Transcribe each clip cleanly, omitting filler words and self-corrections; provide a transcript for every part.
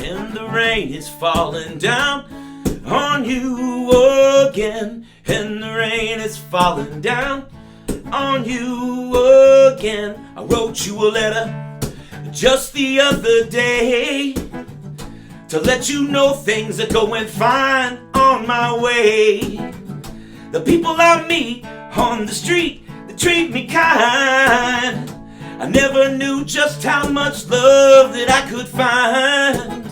and the rain is falling down on you again, and the rain is falling down on you again. I wrote you a letter just the other day to let you know things are going fine on my way. The people I meet on the street, they treat me kind. I never knew just how much love that I could find.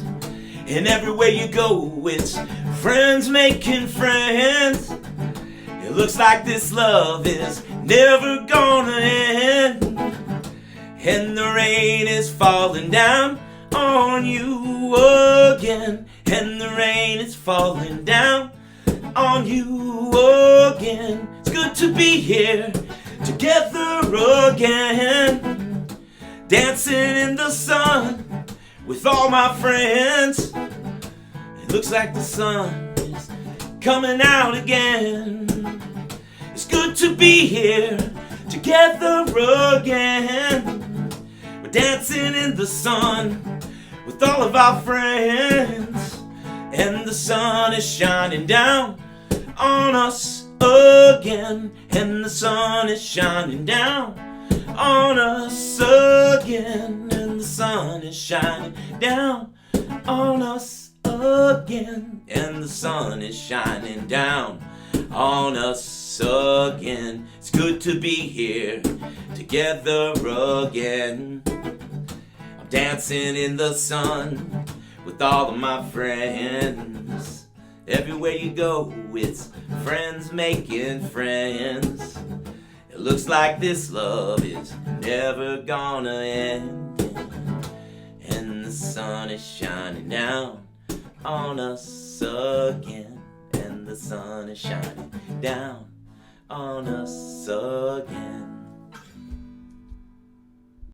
And everywhere you go, it's friends making friends. It looks like this love is never gonna end. And the rain is falling down on you again, and the rain is falling down on you again. It's good to be here together again, dancing in the sun with all my friends. It looks like the sun is coming out again. It's good to be here together again. We're dancing in the sun with all of our friends, and the sun is shining down on us again, and the sun is shining down on us again, and the sun is shining down on us again, and the sun is shining down on us again. It's good to be here together again. I'm dancing in the sun with all of my friends. Everywhere you go, it's friends making friends. It looks like this love is never gonna end, and the sun is shining down on us again, and the sun is shining down on us again.